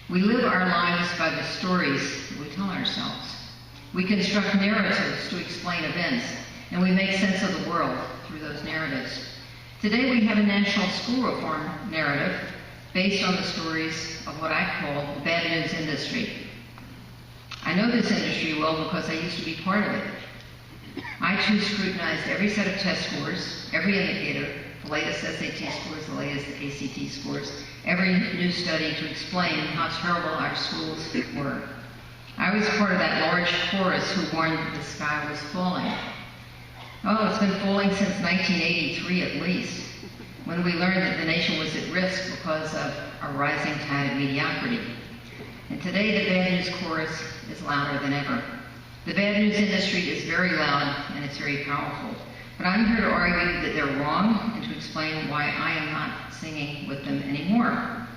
We live our lives by the stories we tell ourselves. We construct narratives to explain events, and we make sense of the world through those narratives. Today we have a national school reform narrative based on the stories of what I call the bad news industry. I know this industry well because I used to be part of it. I too scrutinized every set of test scores, every indicator, the latest SAT scores, the latest ACT scores, every new study to explain how terrible our schools were. I was part of that large chorus who warned the sky was falling. Oh, it's been falling since 1983 at least, when we learned that the nation was at risk because of a rising tide of mediocrity. And today the bad news chorus is louder than ever. The bad news industry is very loud and it's very powerful. But I'm here to argue that they're wrong and to explain why I am not singing with them anymore.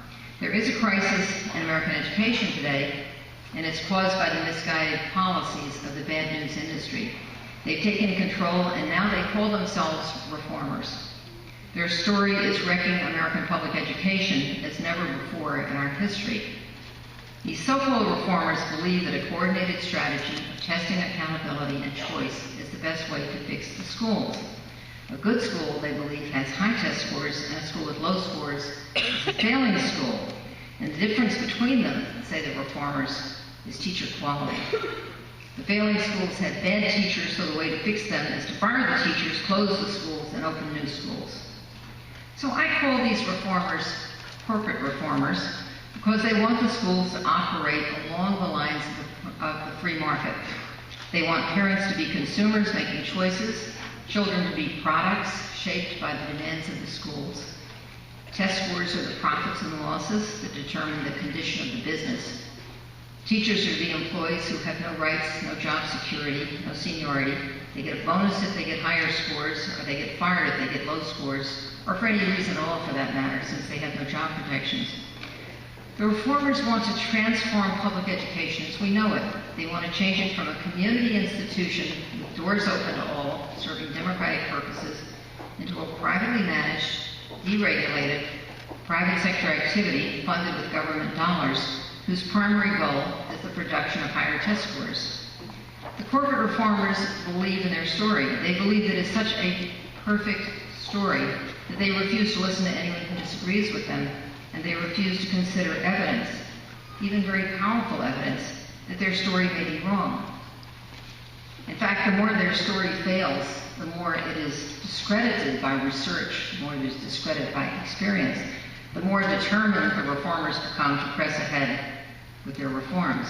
There is a crisis in American education today, and it's caused by the misguided policies of the bad news industry. They've taken control and now they call themselves reformers. Their story is wrecking American public education as never before in our history. These so-called reformers believe that a coordinated strategy of testing, accountability, and choice is the best way to fix the schools. A good school, they believe, has high test scores, and a school with low scores is a failing school. And the difference between them, say the reformers, is teacher quality. The failing schools had bad teachers, so the way to fix them is to fire the teachers, close the schools, and open new schools. So I call these reformers corporate reformers because they want the schools to operate along the lines of the free market. They want parents to be consumers making choices, children to be products shaped by the demands of the schools. Test scores are the profits and the losses that determine the condition of the business. Teachers are the employees who have no rights, no job security, no seniority. They get a bonus if they get higher scores, or they get fired if they get low scores, or for any reason at all for that matter, since they have no job protections. The reformers want to transform public education as we know it. They want to change it from a community institution with doors open to all, serving democratic purposes, into a privately managed, deregulated, private sector activity funded with government dollars, whose primary goal is the production of higher test scores. The corporate reformers believe in their story. They believe that it's such a perfect story that they refuse to listen to anyone who disagrees with them, and they refuse to consider evidence, even very powerful evidence, that their story may be wrong. In fact, the more their story fails, the more it is discredited by research, the more it is discredited by experience, the more determined the reformers become to press ahead with their reforms.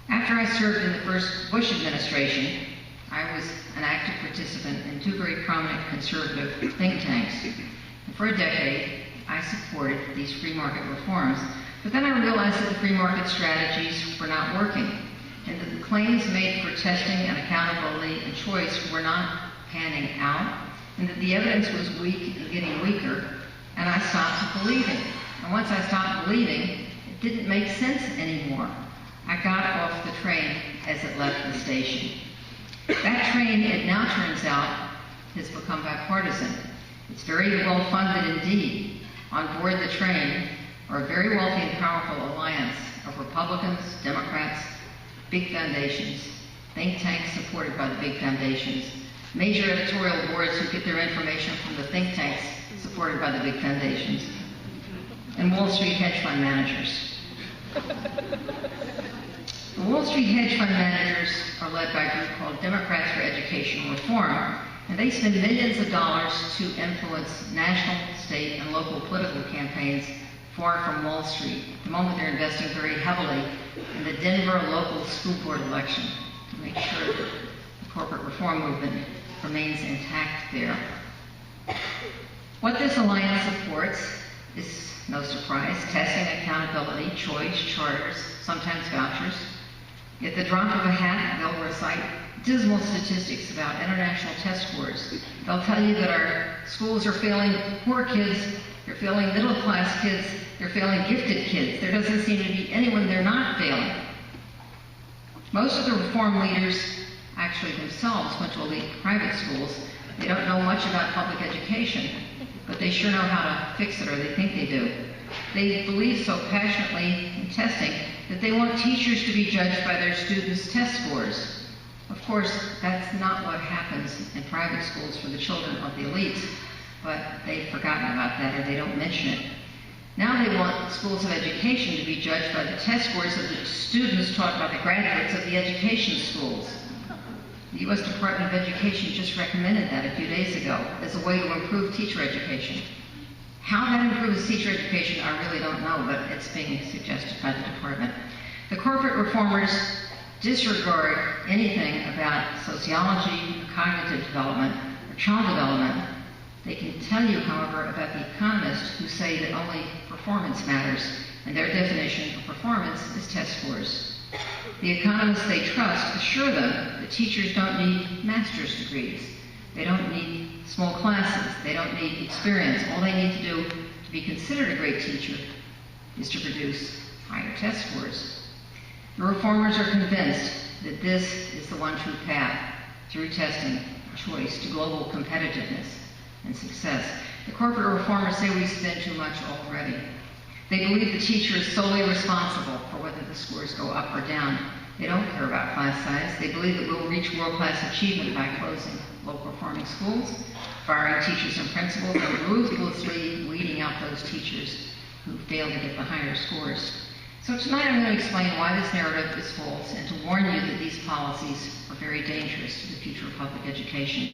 After I served in the first Bush administration, I was an active participant in two very prominent conservative think tanks. And for a decade, I supported these free market reforms. But then I realized that the free market strategies were not working, and that the claims made for testing and accountability and choice were not panning out, and that the evidence was weak and getting weaker, and I stopped believing. And once I stopped believing, it didn't make sense anymore. I got off the train as it left the station. That train, it now turns out, has become bipartisan. It's very well funded indeed. On board the train are a very wealthy and powerful alliance of Republicans, Democrats, big foundations, think tanks supported by the big foundations, major editorial boards who get their information from the think tanks supported by the big foundations, and Wall Street hedge fund managers. The Wall Street hedge fund managers are led by a group called Democrats for Educational Reform, and they spend millions of dollars to influence national, state, and local political campaigns far from Wall Street. At the moment, they're investing very heavily in the Denver local school board election to make sure that the corporate reform movement remains intact there. What this alliance supports is, no surprise, testing, accountability, choice, charters, sometimes vouchers. At the drop of a hat, they'll recite dismal statistics about international test scores. They'll tell you that our schools are failing poor kids, they're failing middle-class kids, they're failing gifted kids. There doesn't seem to be anyone they're not failing. Most of the reform leaders actually themselves went to elite private schools. They don't know much about public education, but but they sure know how to fix it, or they think they do. They believe so passionately in testing that they want teachers to be judged by their students' test scores. Of course, that's not what happens in private schools for the children of the elites, but they've forgotten about that, or they don't mention it. Now they want schools of education to be judged by the test scores of the students taught by the graduates of the education schools. The U.S. Department of Education just recommended that a few days ago as a way to improve teacher education. How that improves teacher education, I really don't know, but it's being suggested by the department. The corporate reformers disregard anything about sociology, cognitive development, or child development. They can tell you, however, about the economists who say that only performance matters, and their definition of performance is test scores. The economists they trust assure them that teachers don't need master's degrees. They don't need small classes. They don't need experience. All they need to do to be considered a great teacher is to produce higher test scores. The reformers are convinced that this is the one true path through testing, choice, to global competitiveness and success. The corporate reformers say we spend too much already. They believe the teacher is solely responsible for whether the scores go up or down. They don't care about class size. They believe that we'll reach world-class achievement by closing low-performing schools, firing teachers and principals, and ruthlessly weeding out those teachers who fail to get the higher scores. So tonight I'm going to explain why this narrative is false and to warn you that these policies are very dangerous to the future of public education.